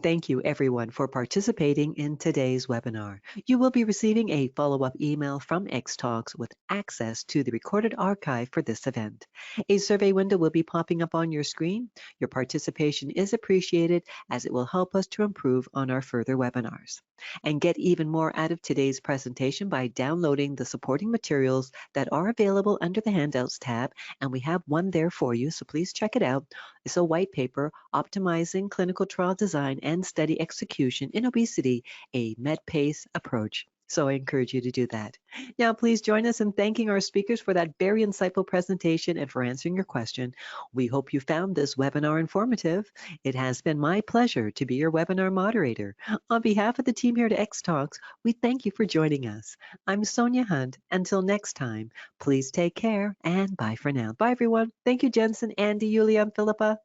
Thank you, everyone, for participating in today's webinar. You will be receiving a follow-up email from X-Talks with access to the recorded archive for this event. A survey window will be popping up on your screen. Your participation is appreciated as it will help us to improve on our further webinars. And get even more out of today's presentation by downloading the supporting materials that are available under the Handouts tab, and we have one there for you, so please check it out. It's a white paper, Optimizing Clinical Trial Design and Study Execution in Obesity, a Medpace Approach. So I encourage you to do that. Now, please join us in thanking our speakers for that very insightful presentation and for answering your question. We hope you found this webinar informative. It has been my pleasure to be your webinar moderator. On behalf of the team here at X-Talks, we thank you for joining us. I'm Sonia Hunt. Until next time, please take care and bye for now. Bye, everyone. Thank you, Jensen, Andy, Yulia, and Philippa.